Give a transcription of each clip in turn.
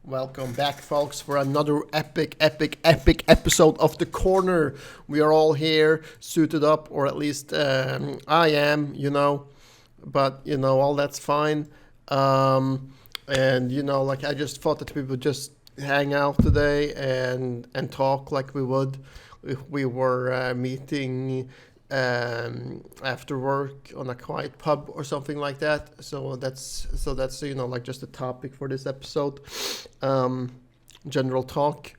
Welcome back, folks, for another epic episode of The Corner. We are all here, suited up, or at least I am, but, all that's fine. And I just thought that we would just hang out today and talk like we would if we were meeting after work on a quiet pub or something like that. So that's just the topic for this episode, general talk.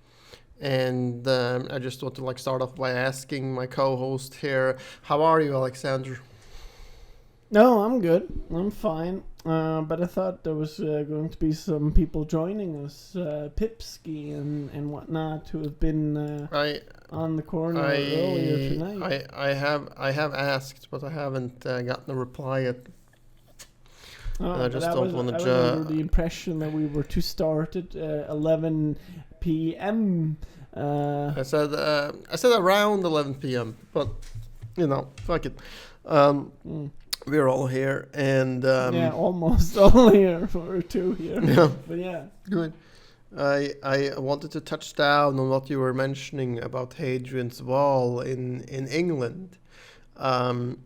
And I just want to start off by asking my co-host here, how are you, Alexander? No, I'm good. I'm fine. But I thought there was going to be some people joining us, Pipsky and whatnot, who have been on the corner earlier tonight. I have asked, but I haven't gotten a reply yet. I just don't want to. I was under the impression that we were to start at 11 p.m. I said around 11 p.m. But fuck it. We're all here, and almost all here, or two here. Yeah, but yeah, good. I wanted to touch down on what you were mentioning about Hadrian's Wall in England, and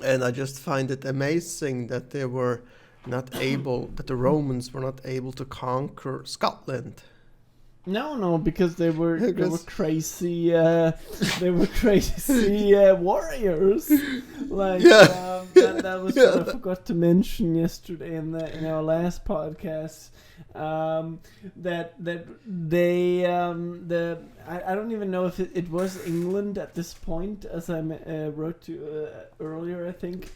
I just find it amazing that that the Romans were not able to conquer Scotland. No, because they were crazy. They were crazy warriors. That was what I forgot to mention yesterday in our last podcast. That they I don't even know if it was England at this point, as I wrote to earlier, I think.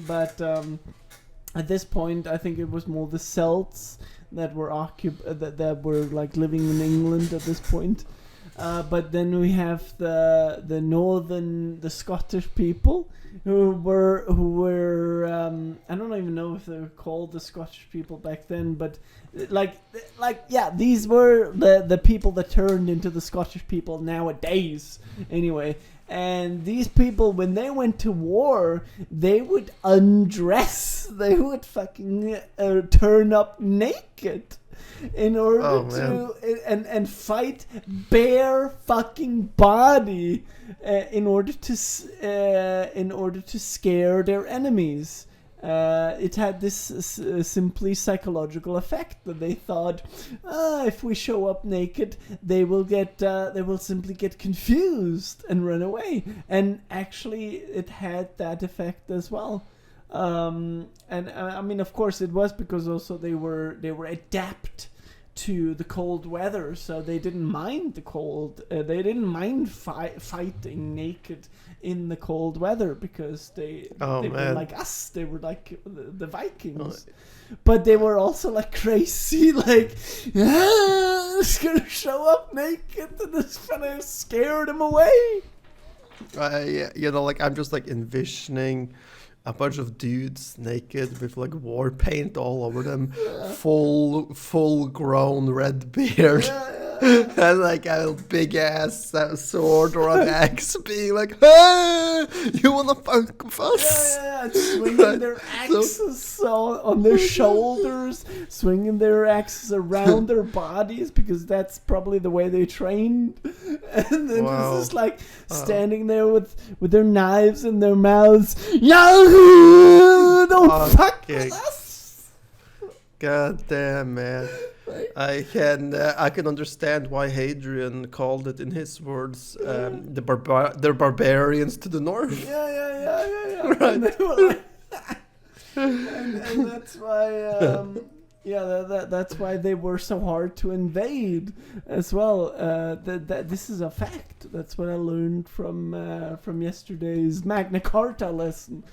But at this point, I think it was more the Celts that were that were living in England at this point. But then we have the Scottish people who were I don't even know if they were called the Scottish people back then, but these were the people that turned into the Scottish people nowadays anyway. And these people, when they went to war, they would undress. They would fucking turn up naked in order and fight bare fucking body in order to scare their enemies. It had this simply psychological effect that they thought, if we show up naked, they will simply get confused and run away. And actually, it had that effect as well. And I mean, of course, it was because also they were adapt to the cold weather, so they didn't mind the cold. They didn't mind fighting naked in the cold weather because they were like us. They were like the Vikings, but they were also crazy. It's gonna show up naked and it's gonna scare them away. I'm just envisioning a bunch of dudes naked with war paint all over them, full grown red beard, and a big ass sword or an axe, being hey, you wanna fuck with us? Yeah, swinging their axes on their shoulders, swinging their axes around their bodies because that's probably the way they trained, and then just standing there with their knives in their mouths. Yahoo! Don't fuck with us! God damn, man. I can understand why Hadrian called it, in his words, the barbarians to the north. Yeah. Right. And that's why that's why they were so hard to invade as well. That this is a fact. That's what I learned from yesterday's Magna Carta lesson.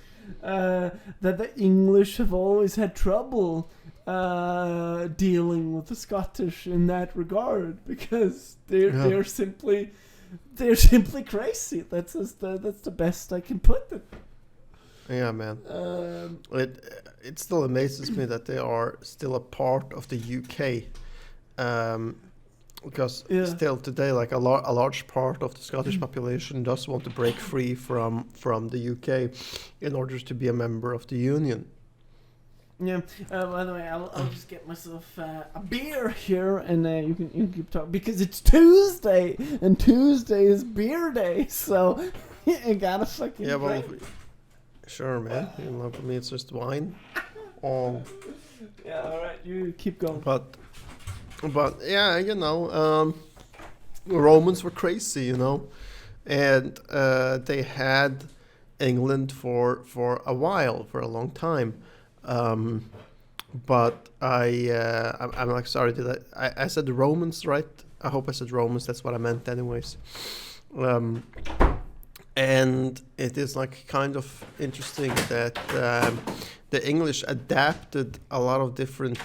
That the English have always had trouble dealing with the Scottish in that regard because they're simply crazy. That's the best I can put it. Yeah, man. It still amazes me that they are still a part of the UK, because still today, a large part of the Scottish population does want to break free from the UK in order to be a member of the Union. Yeah. By the way, I'll just get myself a beer here, and you can keep talking because it's Tuesday, and Tuesday is beer day, so you gotta fucking. Yeah, well, drink. sure, man. You know, for me, it's just wine. Yeah. All right. You keep going. But yeah, you know, the Romans were crazy, you know, and they had England for a while, for a long time. But I'm like, sorry, I said the Romans, right? I hope I said Romans. That's what I meant, anyways. And it is like kind of interesting that the English adapted a lot of different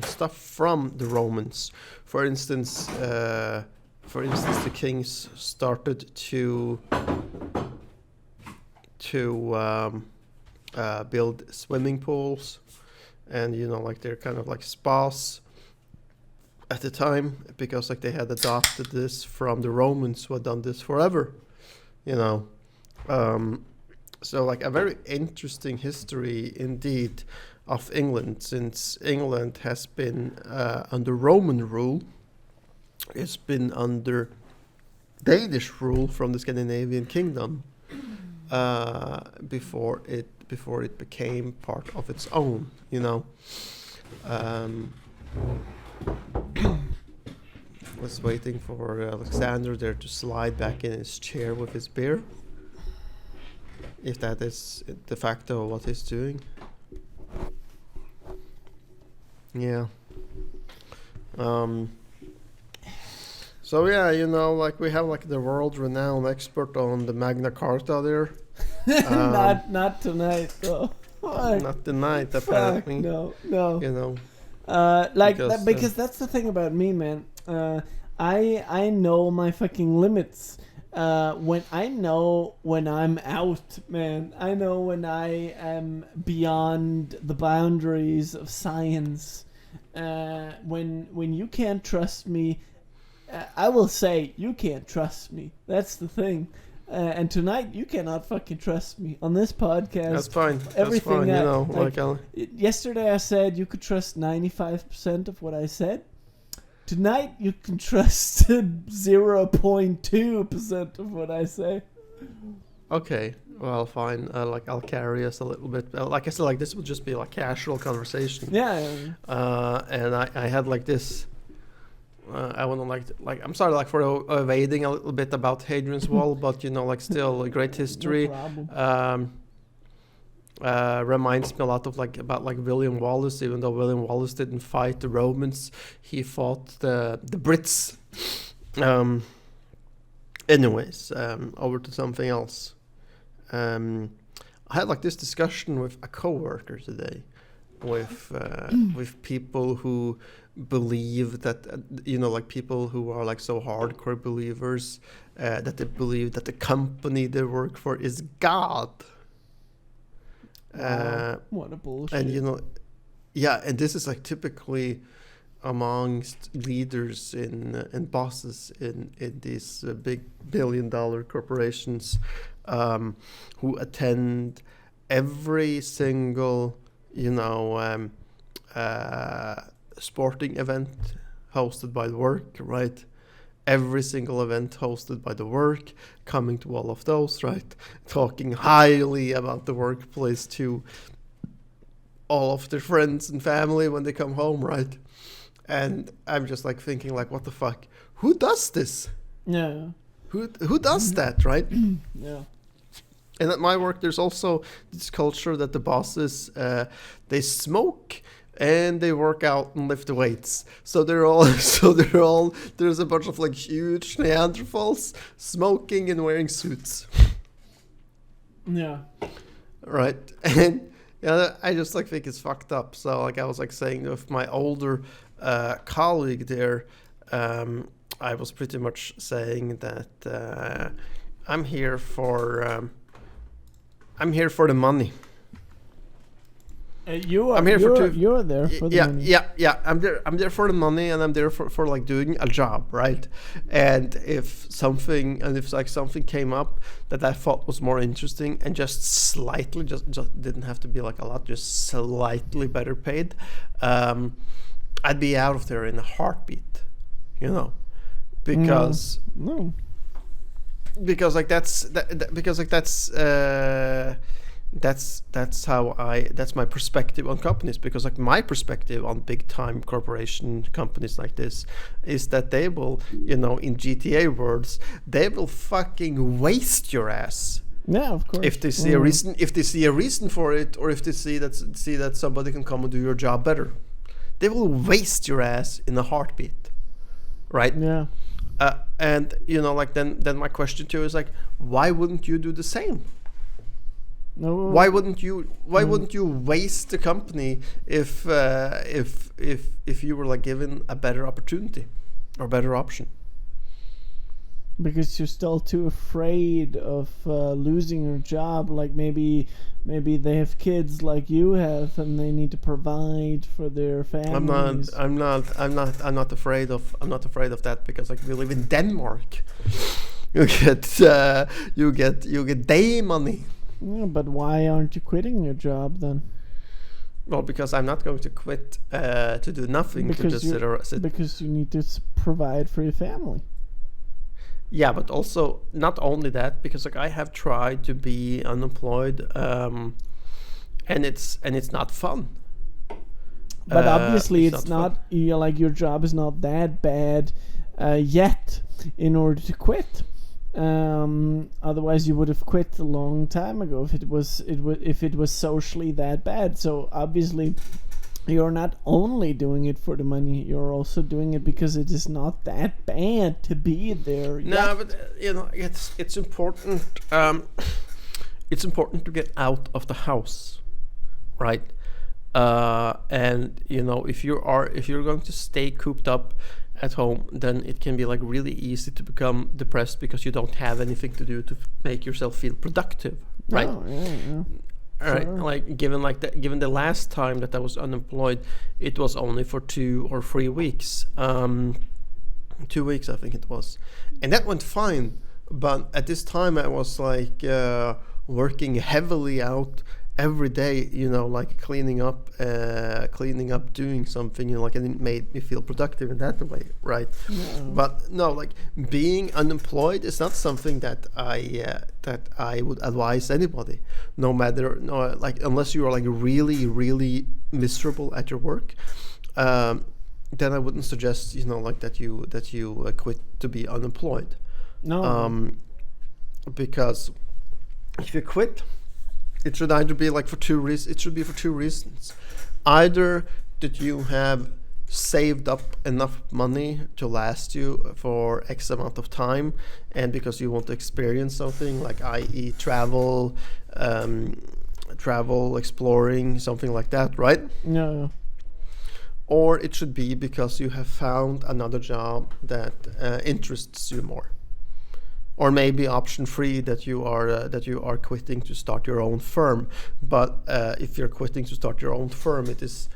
stuff from the Romans. For instance, the kings started to build swimming pools, and you know, like they're kind of like spas at the time, because like they had adopted this from the Romans, who had done this forever, you know. So like a very interesting history indeed of England, since England has been under Roman rule. It's been under Danish rule from the Scandinavian kingdom before it became part of its own, you know. Was waiting for Alexander there to slide back in his chair with his beer, if that is de facto what he's doing. Yeah. So yeah, you know, like we have like the world-renowned expert on the Magna Carta there. Not tonight though. Not tonight, Fuck, apparently. no. You know. Because that's the thing about me, man. I know my fucking limits. When I'm out, man. I know when I am beyond the boundaries of science. When you can't trust me, I will say you can't trust me. That's the thing. And tonight you cannot fucking trust me on this podcast. That's fine. Everything That's fine. that, You know, yesterday I said you could trust 95% of what I said. Tonight you can trust 0.2% of what I say. Okay. Well, fine. Like I'll carry us a little bit. Like I said, like this will just be like casual conversation. Yeah. And I had like this. I want to like I'm sorry like for evading a little bit about Hadrian's Wall, but you know, like still a great history. No problem. Reminds me a lot of like about like William Wallace. Even though William Wallace didn't fight the Romans, he fought the Brits. Anyways, over to something else. I had like this discussion with a coworker today, with people who believe that you know, like people who are like so hardcore believers that they believe that the company they work for is God. What a bullshit. And you know, yeah, and this is like typically amongst leaders and bosses in these big billion-dollar corporations, who attend every single, you know, sporting event hosted by the work, right? Every single event hosted by the work, coming to all of those, right? Talking highly about the workplace to all of their friends and family when they come home, right? And I'm just like thinking, like, what the fuck? Who does this? Yeah. Who does that, right? Yeah. And at my work, there's also this culture that the bosses, they smoke and they work out and lift the weights. So they're all, there's a bunch of like huge Neanderthals smoking and wearing suits. Yeah. Right. And yeah, I just like think it's fucked up. So like I was like saying with my older colleague there, I was pretty much saying that I'm here for the money. I'm here for you're there for the yeah, money. yeah. I'm there for the money, and I'm there for like doing a job, right? And if something came up that I thought was more interesting and just slightly, just didn't have to be like a lot, just slightly better paid, I'd be out of there in a heartbeat, you know, because No. because like that's my perspective on companies, because like my perspective on big time corporation companies like this is that they will, you know, in GTA words, they will fucking waste your ass Yeah, of course. if they see a reason for it, or if they see that somebody can come and do your job better. They will waste your ass in a heartbeat, right? Yeah. And you know, like then my question to you is like, why wouldn't you do the same? No. Why wouldn't you waste the company if you were like given a better opportunity or better option? Because you're still too afraid of losing your job. Like maybe they have kids like you have, and they need to provide for their families. I'm not afraid of that, because like we live in Denmark. You get day money. Yeah, but why aren't you quitting your job then? Well, because I'm not going to quit to do nothing, to just sit. Because you need to provide for your family. Yeah, but also not only that, because like I have tried to be unemployed, and it's not fun. But obviously, it's not. Like your job is not that bad yet in order to quit. Otherwise, you would have quit a long time ago if it was socially that bad. So obviously, you're not only doing it for the money; you're also doing it because it is not that bad to be there. No, but you know, it's important. It's important to get out of the house, right? And you know, if you're going to stay cooped up at home, then it can be like really easy to become depressed because you don't have anything to do to make yourself feel productive, right? Oh, yeah. All right, Sure. like given the last time that I was unemployed, it was only for 2 or 3 weeks. 2 weeks, I think it was, and that went fine. But at this time, I was like working heavily out every day, you know, like cleaning up, doing something, you know, like, and it made me feel productive in that way, right? Yeah. But no, like being unemployed is not something that I would advise anybody, no, like unless you are like really, really miserable at your work, then I wouldn't suggest, you know, like that you quit to be unemployed. No. Because if you quit, it should either be like for two reasons. It should be for 2 reasons. Either that you have saved up enough money to last you for X amount of time, and because you want to experience something, like i.e. travel, exploring, something like that, right? No. Or it should be because you have found another job that interests you more. Or maybe option 3, that you are quitting to start your own firm. But if you're quitting to start your own firm, it is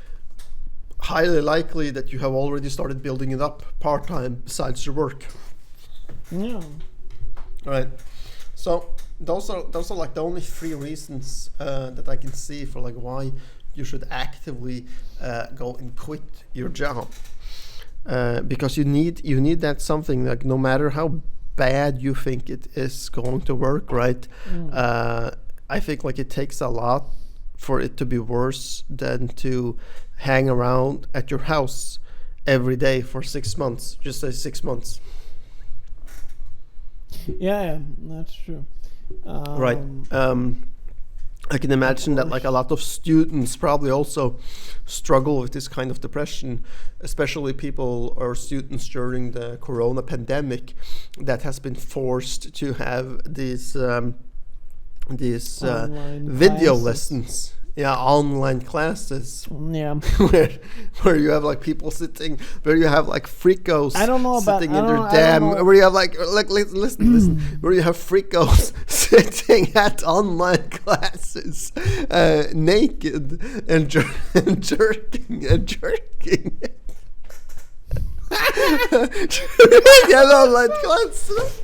highly likely that you have already started building it up part-time besides your work. Yeah. All right. So those are like the only 3 reasons that I can see for like why you should actively go and quit your job. Because you need that something, like no matter how bad you think it is going to work, right? I think like it takes a lot for it to be worse than to hang around at your house every day for 6 months. Just say 6 months. Yeah, that's true. Right. I can imagine that like a lot of students probably also struggle with this kind of depression, especially people or students during the corona pandemic that has been forced to have these video Online lessons. classes. yeah, online classes Yeah. where where you have like people sitting, where you have like freakos I don't know about- sitting I in their don't- I don't damn, know. where you have like listen, where you have freakos sitting at online classes naked and, and jerking and jerking. Yeah, online classes.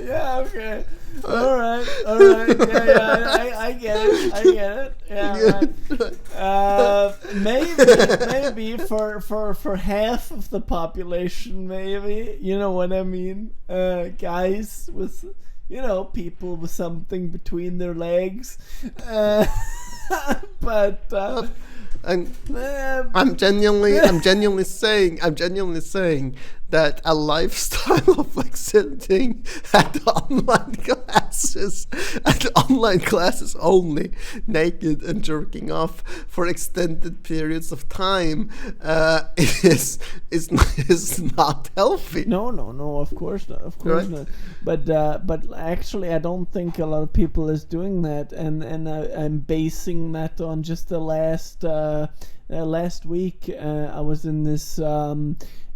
Yeah, okay. All right. Yeah, I get it. Yeah, right. Maybe for half of the population, maybe, you know what I mean. Guys with, people with something between their legs. But And I'm genuinely saying that a lifestyle of like sitting at online classes only, naked and jerking off for extended periods of time, is not healthy. No, of course not. Of course Right. not. But actually, I don't think a lot of people is doing that, and I'm basing that on just the last week. I was in this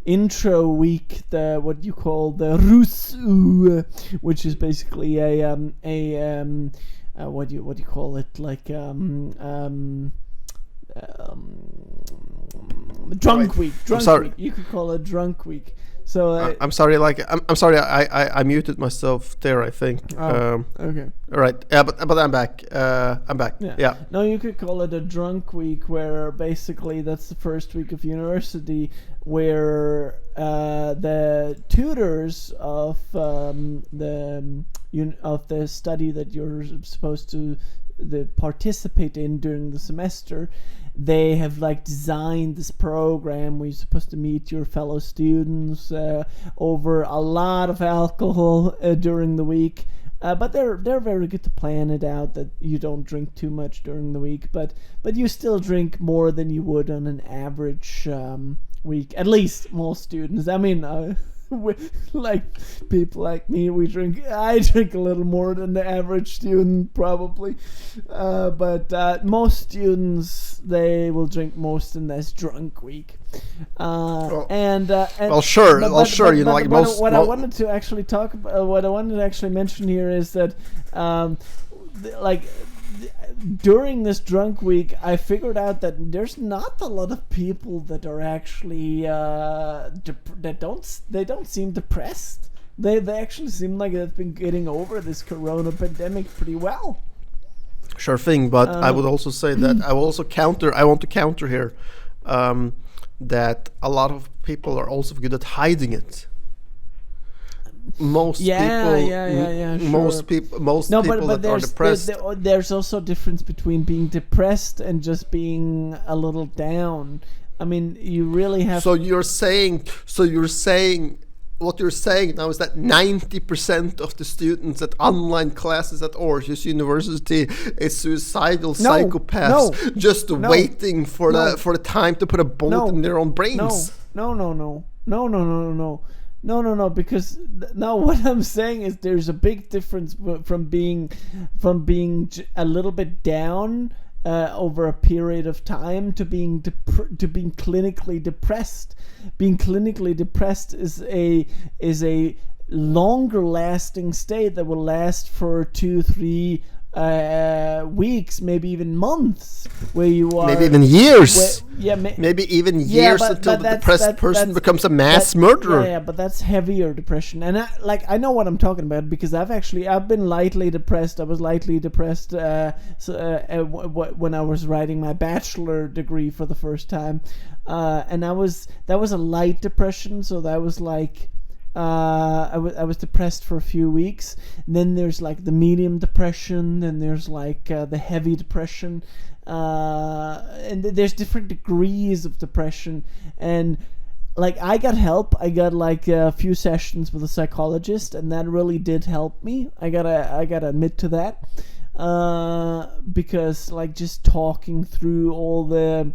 intro week, the what you call the Rusu, which is basically a what do you call it, like drunk Right. week. sorry. Week. You could call it drunk week. So I'm sorry. I'm sorry. I muted myself there, I think. okay. All right. Yeah, but I'm back. I'm back. Yeah. No, you could call it a drunk week, where basically that's the first week of university, where the tutors of the study that you're supposed to participate in during the semester, they have like designed this program where you're supposed to meet your fellow students over a lot of alcohol during the week. But they're very good to plan it out, that you don't drink too much during the week, but you still drink more than you would on an average week. At least most students. I mean, like people like me, I drink a little more than the average student probably, but most students, they will drink most in this drunk week. Sure. What I wanted to actually talk about, what I wanted to actually mention here is that, during this drunk week, I figured out that there's not a lot of people that are actually they don't seem depressed. They actually seem like they've been getting over this corona pandemic pretty well. Sure thing, but I would also say that I want to counter here, that a lot of people are also good at hiding it. Most people that are depressed. There's also a difference between being depressed and just being a little down. I mean, you really have. So you're saying what you're saying now is that 90% of the students at online classes at Aarhus University is suicidal psychopaths waiting for the time to put a bullet in their own brains. No, because now what I'm saying is there's a big difference from being a little bit down over a period of time to being clinically depressed. Being clinically depressed is a longer lasting state that will last for 2-3 weeks, maybe even months, where you are maybe even years. Maybe even years until the depressed person becomes a mass murderer. Yeah, but that's heavier depression, and I know what I'm talking about, because I've been lightly depressed. I was lightly depressed when I was writing my bachelor degree for the first time, and that was a light depression. So that was like. I was depressed for a few weeks. And then there's like the medium depression, then there's like the heavy depression, and there's different degrees of depression. And like I got help. I got like a few sessions with a psychologist, and that really did help me. I gotta admit to that, because like just talking through all the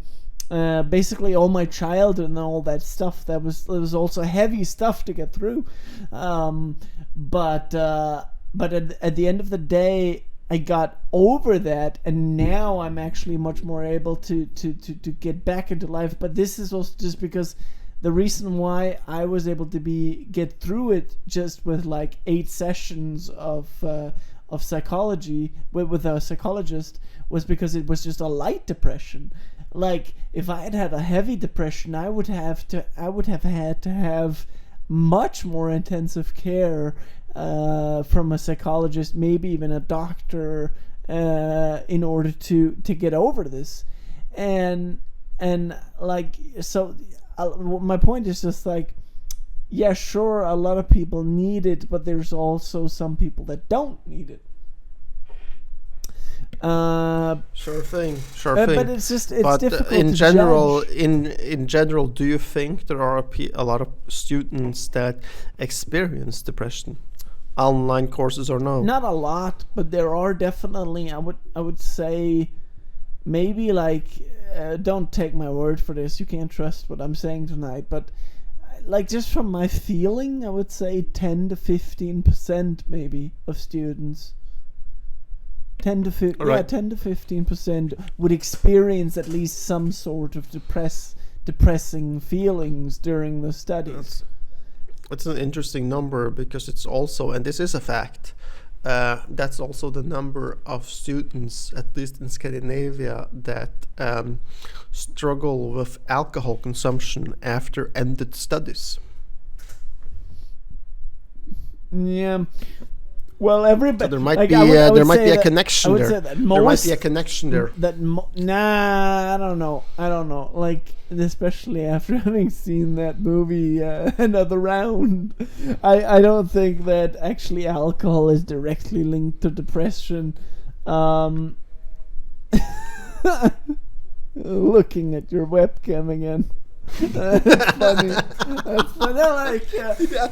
basically all my childhood and all that stuff, it was also heavy stuff to get through, but at the end of the day, I got over that, and now I'm actually much more able to get back into life. But this is also just because the reason why I was able to get through it just with like 8 sessions of psychology with a psychologist was because it was just a light depression. Like if I had had a heavy depression, I would have had to have much more intensive care from a psychologist, maybe even a doctor, in order to get over this. And like, so my point is just like, yeah, sure, a lot of people need it, but there's also some people that don't need it. Sure thing. But it's difficult in to general, judge. in general, do you think there are a lot of students that experience depression, online courses or no? Not a lot, but there are definitely. I would say, maybe like, don't take my word for this. You can't trust what I'm saying tonight, but like just from my feeling, I would say 10 to 15% maybe of students. 10 to 15% would experience at least some sort of depressing feelings during the studies. It's an interesting number because it's also, and this is a fact, that's also the number of students, at least in Scandinavia, that struggle with alcohol consumption after ended studies. Yeah. Well, everybody. So there might like, be I would there might say be a that- connection I would there. say that There might most be a connection there. Nah, I don't know. Like, especially after having seen that movie, Another Round, I don't think that actually alcohol is directly linked to depression. Looking at your webcam again. That's funny. That's funny. Like,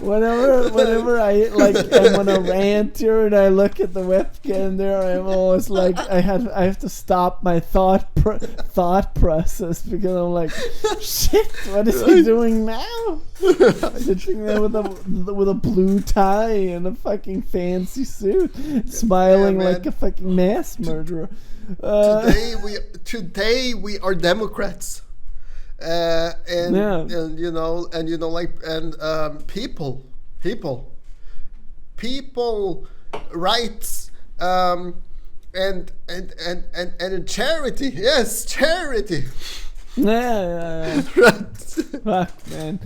whenever I like am on a rant here and I look at the webcam there, I'm always like I have to stop my thought process because I'm like, shit, what is he doing now? Sitting there with a blue tie and a fucking fancy suit, smiling like a fucking mass murderer. Today we are Democrats. People rights, and charity. Yes, charity. Yeah. Right. Fuck, man.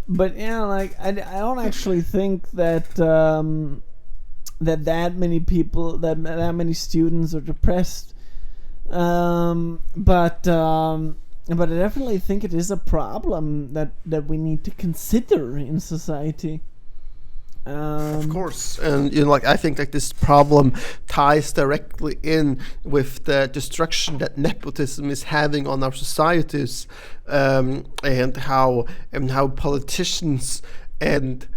But yeah, like I don't actually think that that many people, that many students are depressed. But I definitely think it is a problem that we need to consider in society. Of course, and like I think like this problem ties directly in with the destruction that nepotism is having on our societies, and how politicians and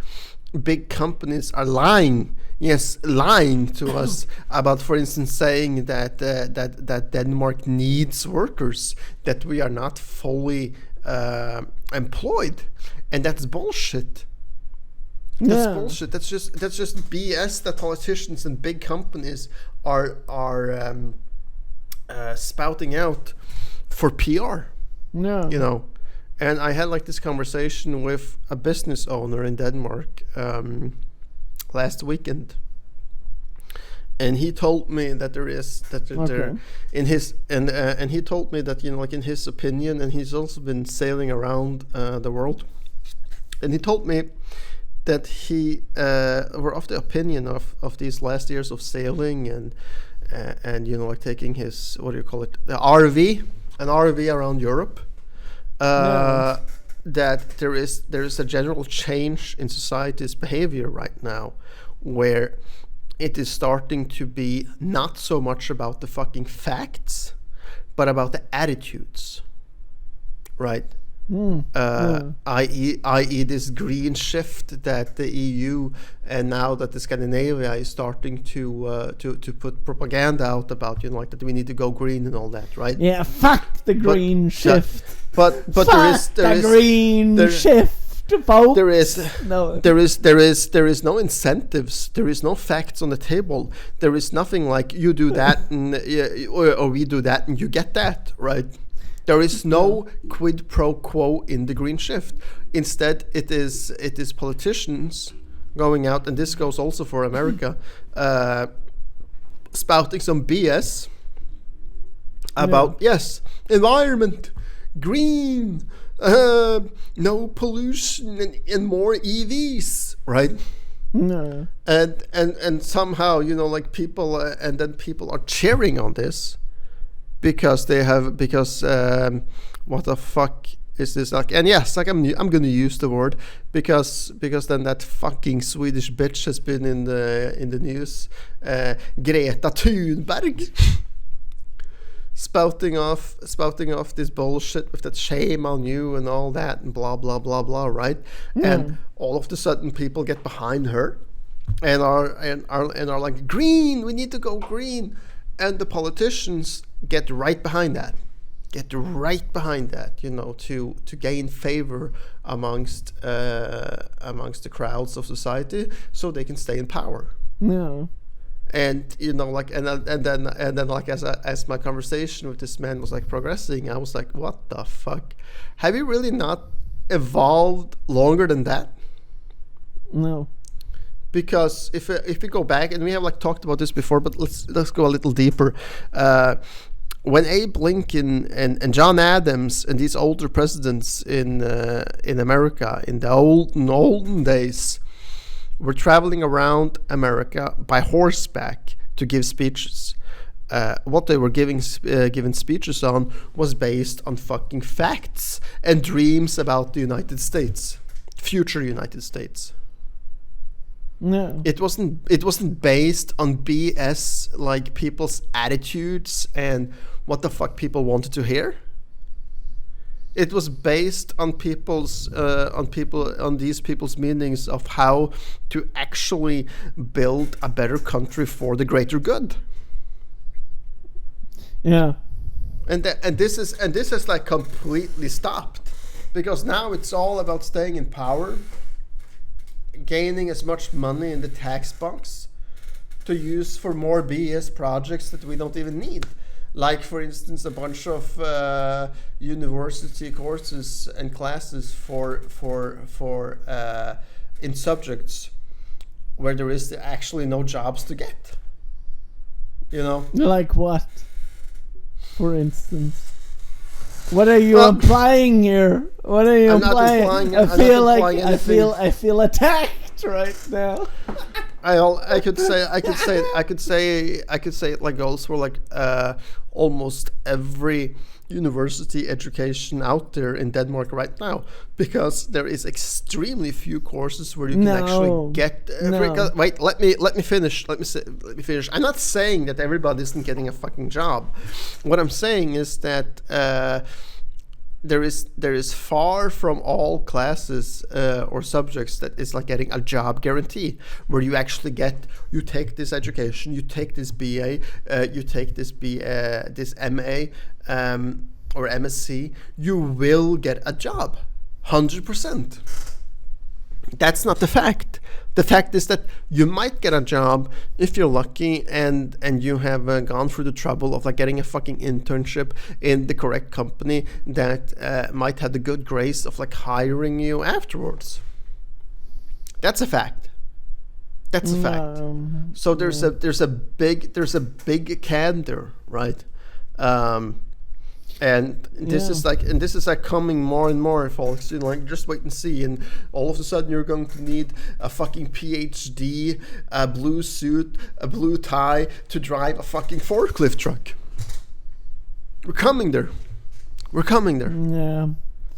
big companies are lying to us about, for instance, saying that Denmark needs workers, that we are not fully employed, and that's bullshit. That's bullshit. That's just BS that politicians and big companies are spouting out for PR. No. You know, and I had like this conversation with a business owner in Denmark last weekend, and he told me that there in his and he told me that, like in his opinion, and he's also been sailing around the world, and he told me that he were of the opinion of these last years of sailing and like taking his, what do you call it, an RV around Europe, that there is a general change in society's behavior right now, where it is starting to be not so much about the fucking facts, but about the attitudes, right? I.e. this green shift that the EU and now that the Scandinavia is starting to put propaganda out about, like that we need to go green and all that, right? Yeah, fuck the green shift. But fuck there is green shift. to vote. There is No. there is no incentives. There is no facts on the table. There is nothing like you do that and or we do that and you get that, right? There is no quid pro quo in the green shift. Instead, it is politicians going out, and this goes also for America, spouting some BS about environment, green, no pollution, and more EVs, right? No. And somehow, you know, like people, and then people are cheering on this because what the fuck is this like? And yes, like I'm gonna use the word because then that fucking Swedish bitch has been in the news, Greta Thunberg. Spouting off this bullshit with that shame on you and all that and blah blah blah blah, right? And all of a sudden people get behind her and are like, green, we need to go green, and the politicians get right behind that, you know, to gain favor amongst the crowds of society so they can stay in power. No. And you know, like, and then like as my conversation with this man was like progressing, I was like, what the fuck? Have you really not evolved longer than that? No. Because if we go back, and we have like talked about this before, but let's go a little deeper. When Abe Lincoln and John Adams and these older presidents in America in the olden days were traveling around America by horseback to give speeches, what they were giving speeches on was based on fucking facts and dreams about the United States, future United States. No. It wasn't based on BS, like people's attitudes and what the fuck people wanted to hear. It was based on these people's meanings of how to actually build a better country for the greater good. Yeah. And this is like completely stopped, because now it's all about staying in power, gaining as much money in the tax box to use for more BS projects that we don't even need. Like, for instance, a bunch of university courses and classes for in subjects where there is actually no jobs to get. You know? Like what? For instance, what are you implying here? What are you implying? I feel attacked right now. I could say it like goes for like almost every university education out there in Denmark right now, because there is extremely few courses where you can actually get. Wait, let me finish. Let me finish. I'm not saying that everybody isn't getting a fucking job. What I'm saying is that there is far from all classes or subjects that is like getting a job guarantee, where you actually you take this education, you take this BA, you take this MA or MSc, you will get a job, 100%. That's not the fact. The fact is that you might get a job if you're lucky and you have gone through the trouble of like getting a fucking internship in the correct company that might have the good grace of like hiring you afterwards. That's a fact. That's a fact. So there's a big candor, right? And this is like coming more and more, folks. You know, like, just wait and see. And all of a sudden, you're going to need a fucking PhD, a blue suit, a blue tie to drive a fucking forklift truck. We're coming there. Yeah.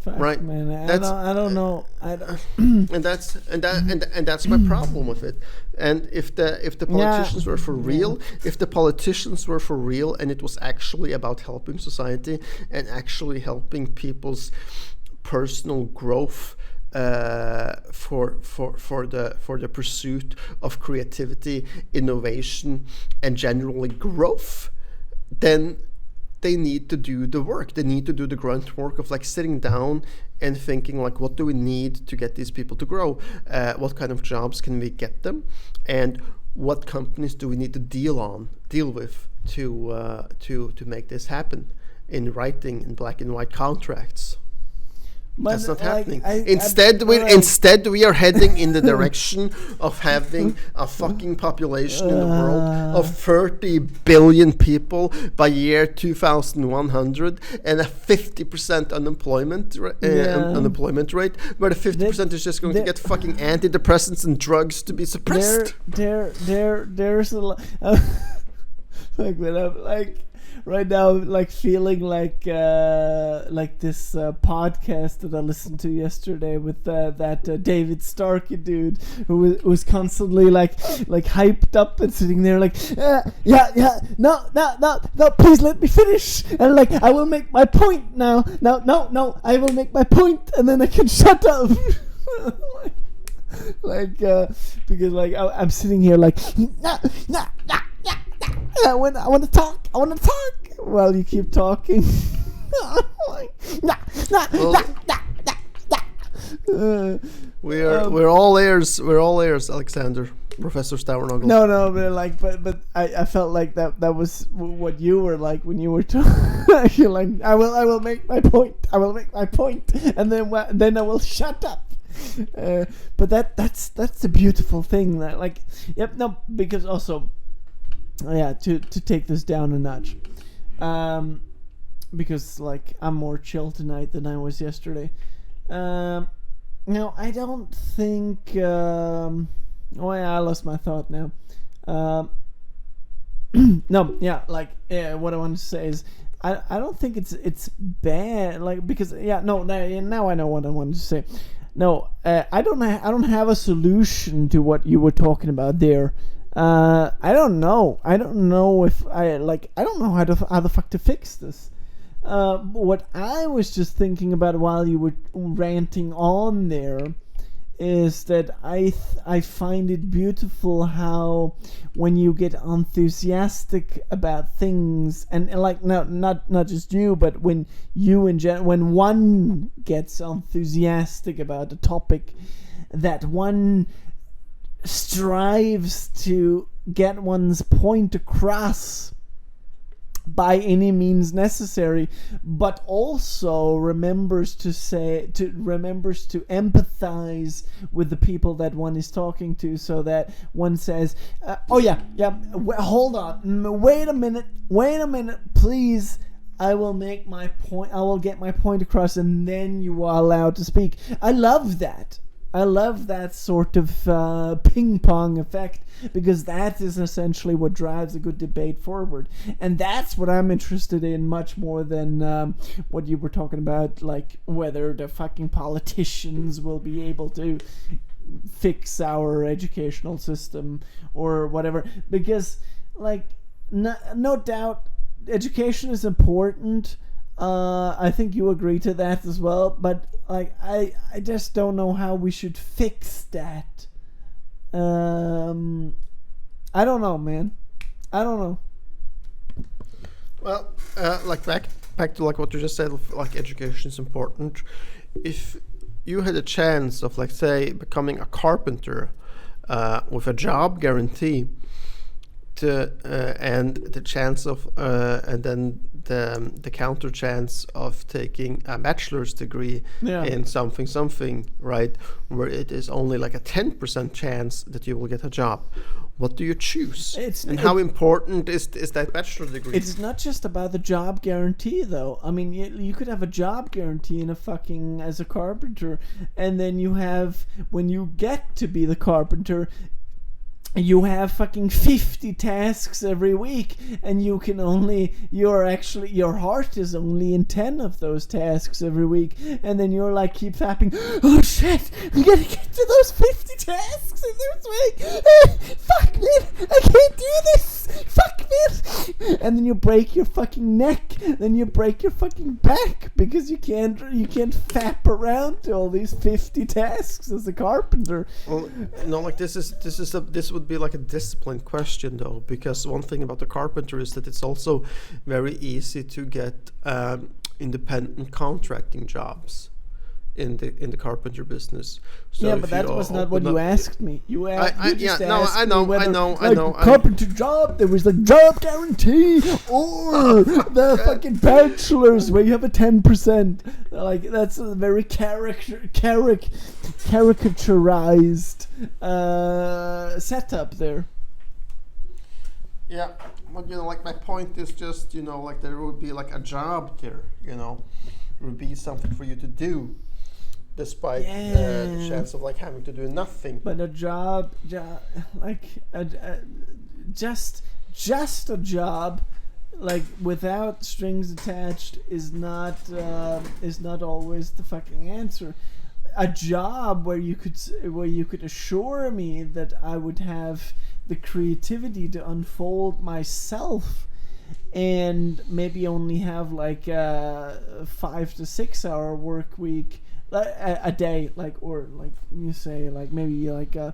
Fuck, right, man. I don't know. and that's my problem with it. And if the politicians were for real, and it was actually about helping society and actually helping people's personal growth, for the pursuit of creativity, innovation, and generally growth, then they need to do the work. They need to do the grunt work of like sitting down and thinking like, what do we need to get these people to grow? What kind of jobs can we get them? And what companies do we need to deal with to make this happen in writing in black and white contracts? But that's not like, happening. I- Instead, we are heading in the direction of having a fucking population in the world of 30 billion people by year 2100 and a 50% unemployment rate, where the 50% is just going to get fucking antidepressants and drugs to be suppressed. There's a lot. Like when I'm like right now, like feeling like this podcast that I listened to yesterday with that David Starkey dude who was constantly like hyped up and sitting there like no, please let me finish, and like I will make my point now, no, I will make my point and then I can shut up. Because like I'm sitting here like I want to talk while you keep talking. We're all ears, Alexander, Professor Stavernagel. No, but I felt like that was what you were like when you were talking. You're like, I will make my point, and then I will shut up. But that's the beautiful thing, that like, because also, to take this down a notch, because like I'm more chill tonight than I was yesterday. No, I don't think. I lost my thought now. What I want to say is, I don't think it's bad. Like, because now I know what I wanted to say. No, I don't have a solution to what you were talking about there. I don't know if I don't know how the fuck to fix this. What I was just thinking about while you were ranting on there is that I find it beautiful how when you get enthusiastic about things, and like not just you, but when one gets enthusiastic about a topic, that one strives to get one's point across by any means necessary, but also remembers to empathize with the people that one is talking to, so that one says, hold on, wait a minute, please, I will make my point, I will get my point across, and then you are allowed to speak. I love that sort of ping pong effect, because that is essentially what drives a good debate forward. And that's what I'm interested in much more than what you were talking about, like whether the fucking politicians will be able to fix our educational system or whatever. Because, like, no doubt education is important. I think you agree to that as well, but like I just don't know how we should fix that. I don't know, man. I don't know. Well, like back to like what you just said, like education is important. If you had a chance of, like, say, becoming a carpenter with a job guarantee, and the chance of and then the counter chance of taking a bachelor's degree in something, right, where it is only like a 10% chance that you will get a job, what do you choose? How important is that bachelor degree? It's not just about the job guarantee, though. I mean, you could have a job guarantee in as a carpenter, and then you have, when you get to be the carpenter, you have fucking 50 tasks every week, and your heart is only in 10 of those tasks every week, and then you're like, keep fapping, oh shit, we gotta get to those 50 tasks in this week, fuck man, I can't do this, fuck man, and then you break your fucking neck, then you break your fucking back, because you can't fap around to all these 50 tasks as a carpenter. Well, no, like this would would be like a discipline question, though, because one thing about the carpenter is that it's also very easy to get independent contracting jobs in the carpenter business. So yeah, but that was not what you asked me. You asked carpenter job. There was like job guarantee or the fucking bachelor's where you have a 10%. Like that's a very caricaturized setup there. Yeah, but like my point is just like there would be like a job there. It would be something for you to do. Despite the chance of like having to do nothing. But a job like just a job, like without strings attached, is not always the fucking answer. A job where you could assure me that I would have the creativity to unfold myself, and maybe only have like a 5 to 6 hour work week. A day, like, or like you say, like maybe like a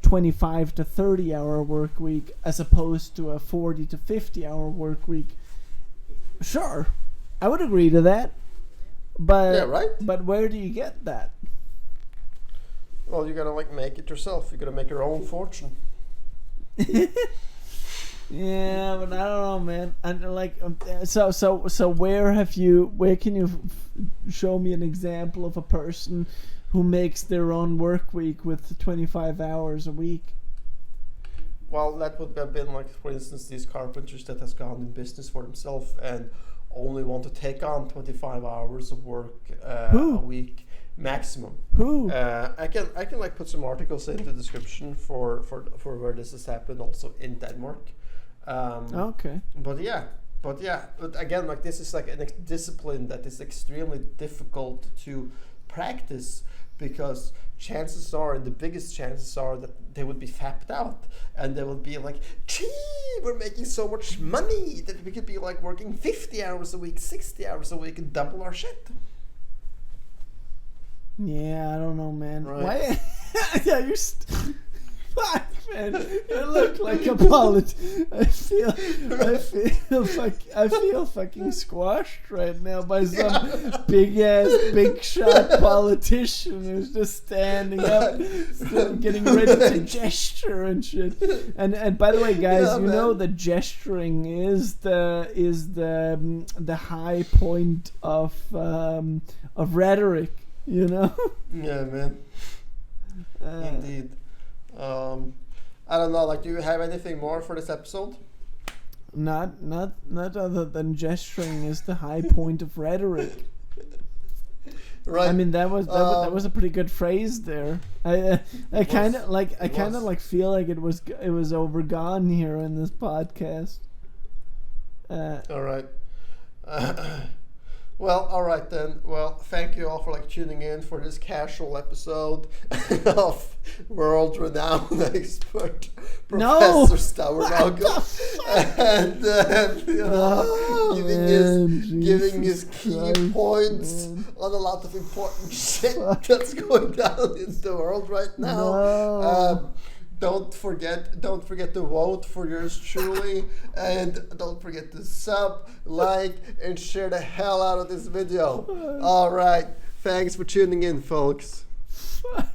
25 to 30 hour work week as opposed to a 40 to 50 hour work week. Sure, I would agree to that. But yeah, right. But where do you get that? Well, you gotta like make it yourself. You gotta make your own fortune. Yeah, but I don't know, man. And like, so where can you show me an example of a person who makes their own work week with 25 hours a week? Well, that would have been like, for instance, these carpenters that has gone in business for themselves and only want to take on 25 hours of work a week maximum. Who? I can like put some articles in the description for where this has happened, also in Denmark. Okay. But again, like this is like a discipline that is extremely difficult to practice, because chances are, the biggest chances are, that they would be fapped out and they would be like, gee, we're making so much money that we could be like working 50 hours a week, 60 hours a week and double our shit. Yeah, I don't know, man. Right. Why? Yeah, you're. Fuck, man, you look like a I feel fucking squashed right now by some big shot politician who's just standing up, still getting ready to gesture and shit. And by the way, guys, know that gesturing is the high point of rhetoric. Yeah, man. Indeed. I don't know. Like, do you have anything more for this episode? Not other than gesturing is the high point of rhetoric. Right. I mean, that was a pretty good phrase there. I kind of feel like it was overgone here in this podcast. All right. Well, all right then. Well, thank you all for like tuning in for this casual episode of world-renowned expert Professor Stauernagel, and giving his key points on a lot of important shit that's going down in the world right now. No. Don't forget to vote for yours truly, and don't forget to sub, like, and share the hell out of this video. All right, thanks for tuning in, folks. Fuck.